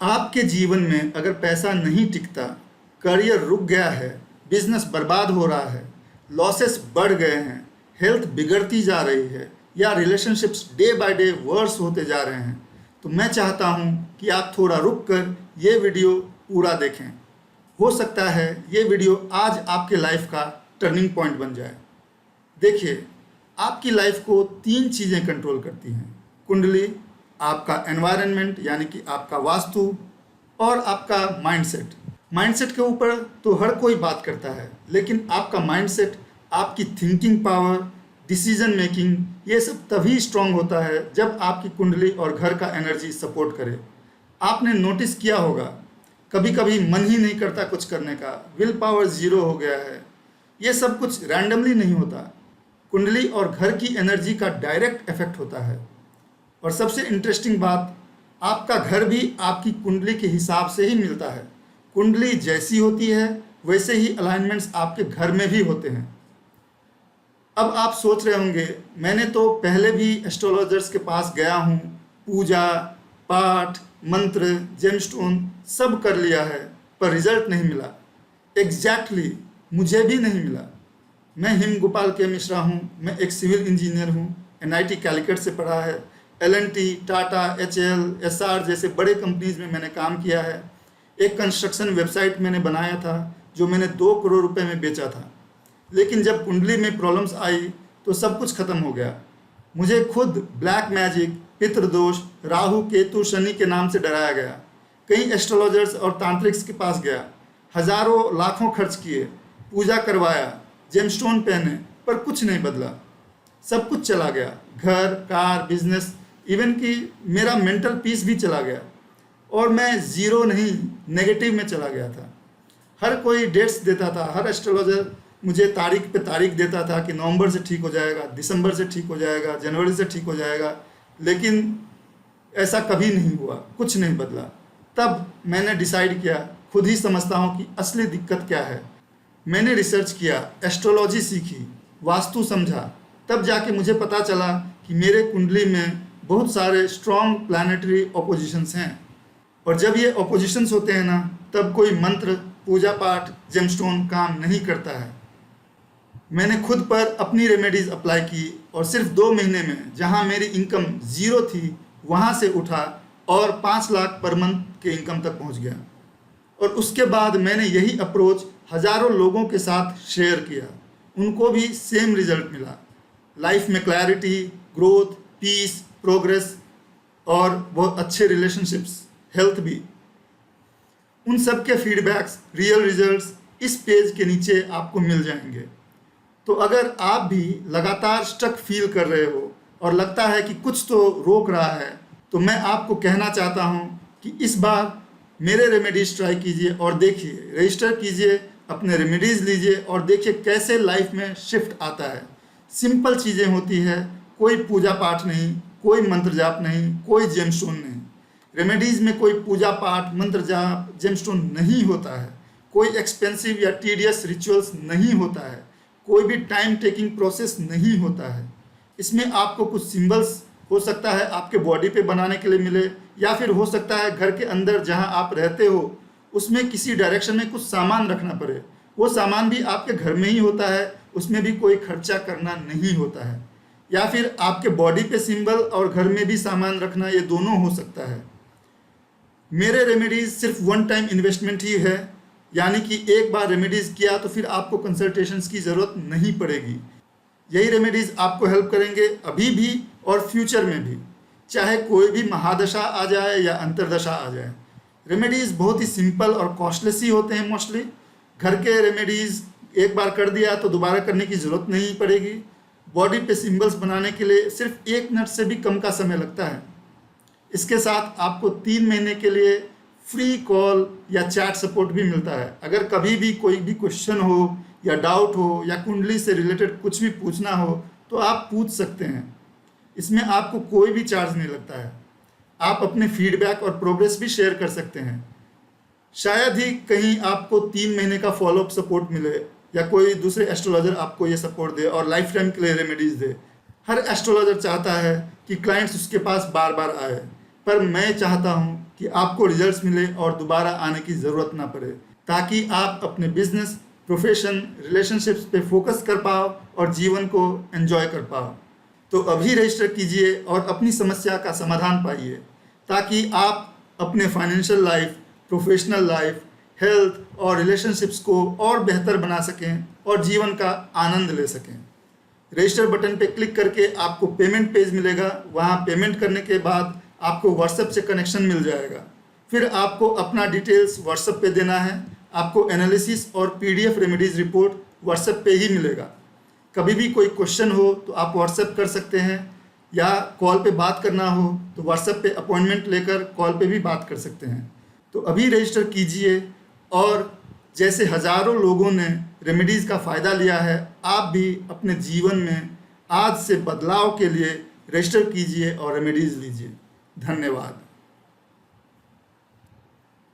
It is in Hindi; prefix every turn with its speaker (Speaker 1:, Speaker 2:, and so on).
Speaker 1: आपके जीवन में अगर पैसा नहीं टिकता, करियर रुक गया है, बिजनेस बर्बाद हो रहा है, लॉसेस बढ़ गए हैं, हेल्थ बिगड़ती जा रही है या relationships day by day worse होते जा रहे हैं, तो मैं चाहता हूं कि आप थोड़ा रुक कर ये वीडियो पूरा देखें। हो सकता है ये वीडियो आज आपके लाइफ का टर्निंग पॉइंट बन जाए। देखिए, आपकी लाइफ को 3 चीज़ें कंट्रोल करती हैं: कुंडली, आपका एनवायरनमेंट यानी कि आपका वास्तु, और आपका माइंडसेट। माइंडसेट के ऊपर तो हर कोई बात करता है, लेकिन आपका माइंडसेट, आपकी थिंकिंग पावर, डिसीजन मेकिंग, ये सब तभी स्ट्रांग होता है जब आपकी कुंडली और घर का एनर्जी सपोर्ट करे। आपने नोटिस किया होगा, कभी कभी मन ही नहीं करता कुछ करने का, विल पावर 0 हो गया है। ये सब कुछ रैंडमली नहीं होता, कुंडली और घर की एनर्जी का डायरेक्ट इफेक्ट होता है। और सबसे इंटरेस्टिंग बात, आपका घर भी आपकी कुंडली के हिसाब से ही मिलता है। कुंडली जैसी होती है वैसे ही अलाइनमेंट्स आपके घर में भी होते हैं। अब आप सोच रहे होंगे, मैंने तो पहले भी एस्ट्रोलॉजर्स के पास गया हूँ, पूजा पाठ मंत्र जेमस्टोन सब कर लिया है, पर रिजल्ट नहीं मिला। एग्जैक्टली मुझे भी नहीं मिला। मैं हिम गोपाल के मिश्रा हूँ। मैं एक सिविल इंजीनियर हूँ, NIT कैलिकट से पढ़ा है। L&T, टाटा, HL, SR जैसे बड़े कंपनीज में मैंने काम किया है। एक कंस्ट्रक्शन वेबसाइट मैंने बनाया था जो मैंने 2 करोड़ रुपए में बेचा था। लेकिन जब कुंडली में प्रॉब्लम्स आई तो सब कुछ खत्म हो गया। मुझे खुद ब्लैक मैजिक, पितृदोष, राहु केतु शनि के नाम से डराया गया। कई एस्ट्रोलॉजर्स और तांत्रिक्स के पास गया, हजारों लाखों खर्च किए, पूजा करवाया, जेमस्टोन पहने, पर कुछ नहीं बदला। सब कुछ चला गया, घर, कार, बिजनेस, इवन कि मेरा मेंटल पीस भी चला गया। और मैं 0 नहीं, नेगेटिव में चला गया था। हर कोई डेट्स देता था, हर एस्ट्रोलॉजर मुझे तारीख पे तारीख देता था कि नवंबर से ठीक हो जाएगा, दिसंबर से ठीक हो जाएगा, जनवरी से ठीक हो जाएगा, लेकिन ऐसा कभी नहीं हुआ, कुछ नहीं बदला। तब मैंने डिसाइड किया, खुद ही समझता हूँ कि असली दिक्कत क्या है। मैंने रिसर्च किया, एस्ट्रोलॉजी सीखी, वास्तु समझा, तब जाके मुझे पता चला कि मेरे कुंडली में बहुत सारे स्ट्रॉन्ग प्लानिटरी ऑपोजिशंस हैं। और जब ये ऑपोजिशंस होते हैं ना, तब कोई मंत्र, पूजा पाठ, जेमस्टोन काम नहीं करता है। मैंने खुद पर अपनी रेमेडीज अप्लाई की और सिर्फ 2 महीने में जहां मेरी इनकम 0 थी, वहां से उठा और 5 लाख पर मंथ के इनकम तक पहुंच गया। और उसके बाद मैंने यही अप्रोच हजारों लोगों के साथ शेयर किया, उनको भी सेम रिजल्ट मिला। लाइफ में क्लैरिटी, ग्रोथ, पीस, प्रोग्रेस और बहुत अच्छे रिलेशनशिप्स, हेल्थ भी। उन सब के फीडबैक्स, रियल रिजल्ट्स इस पेज के नीचे आपको मिल जाएंगे। तो अगर आप भी लगातार स्टक फील कर रहे हो और लगता है कि कुछ तो रोक रहा है, तो मैं आपको कहना चाहता हूं कि इस बार मेरे रेमेडीज ट्राई कीजिए और देखिए, रजिस्टर कीजिए, अपने रेमेडीज लीजिए और देखिए कैसे लाइफ में शिफ्ट आता है। सिंपल चीज़ें होती है, कोई पूजा पाठ नहीं, कोई मंत्र जाप नहीं, कोई जेमस्टोन नहीं। रेमेडीज में कोई पूजा पाठ, मंत्र जाप, जेमस्टोन नहीं होता है। कोई एक्सपेंसिव या टीडियस रिचुअल्स नहीं होता है। कोई भी टाइम टेकिंग प्रोसेस नहीं होता है। इसमें आपको कुछ सिंबल्स हो सकता है आपके बॉडी पे बनाने के लिए मिले, या फिर हो सकता है घर के अंदर जहां आप रहते हो उसमें किसी डायरेक्शन में कुछ सामान रखना पड़े। वो सामान भी आपके घर में ही होता है, उसमें भी कोई खर्चा करना नहीं होता है। या फिर आपके बॉडी पे सिंबल और घर में भी सामान रखना, ये दोनों हो सकता है। मेरे रेमेडीज सिर्फ 1 टाइम इन्वेस्टमेंट ही है, यानी कि एक बार रेमेडीज किया तो फिर आपको कंसल्टेशंस की ज़रूरत नहीं पड़ेगी। यही रेमेडीज आपको हेल्प करेंगे अभी भी और फ्यूचर में भी, चाहे कोई भी महादशा आ जाए या अंतरदशा आ जाए। रेमेडीज बहुत ही सिंपल और कॉस्टलेस ही होते हैं मोस्टली। घर के रेमेडीज एक बार कर दिया तो दोबारा करने की ज़रूरत नहीं पड़ेगी। बॉडी पे सिंबल्स बनाने के लिए सिर्फ 1 मिनट से भी कम का समय लगता है। इसके साथ आपको 3 महीने के लिए फ्री कॉल या चैट सपोर्ट भी मिलता है। अगर कभी भी कोई भी क्वेश्चन हो या डाउट हो या कुंडली से रिलेटेड कुछ भी पूछना हो तो आप पूछ सकते हैं। इसमें आपको कोई भी चार्ज नहीं लगता है। आप अपने फीडबैक और प्रोग्रेस भी शेयर कर सकते हैं। शायद ही कहीं आपको 3 महीने का फॉलोअप सपोर्ट मिले या कोई दूसरे एस्ट्रोलॉजर आपको ये सपोर्ट दे और लाइफ टाइम के लिए रेमेडीज दे। हर एस्ट्रोलॉजर चाहता है कि क्लाइंट्स उसके पास बार बार आए, पर मैं चाहता हूँ कि कि आपको रिजल्ट्स मिले और दोबारा आने की ज़रूरत ना पड़े, ताकि आप अपने बिजनेस, प्रोफेशन, रिलेशनशिप्स पे फोकस कर पाओ और जीवन को एंजॉय कर पाओ। तो अभी रजिस्टर कीजिए और अपनी समस्या का समाधान पाइए, ताकि आप अपने financial life, professional life, health और रिलेशनशिप्स को और बेहतर बना सकें और जीवन का आनंद ले सकें। रजिस्टर बटन पे क्लिक करके आपको पेमेंट पेज मिलेगा। वहाँ पेमेंट करने के बाद आपको व्हाट्सएप से कनेक्शन मिल जाएगा। फिर आपको अपना डिटेल्स व्हाट्सएप पे देना है। आपको एनालिसिस और पीडीएफ रेमेडीज रिपोर्ट व्हाट्सएप पे ही मिलेगा। कभी भी कोई क्वेश्चन हो तो आप व्हाट्सएप कर सकते हैं, या कॉल पे बात करना हो तो व्हाट्सएप पे अपॉइंटमेंट लेकर कॉल पे भी बात कर सकते हैं। तो अभी रजिस्टर कीजिए और जैसे हज़ारों लोगों ने रेमेडीज़ का फ़ायदा लिया है, आप भी अपने जीवन में आज से बदलाव के लिए रजिस्टर कीजिए और रेमेडीज़ लीजिए। धन्यवाद।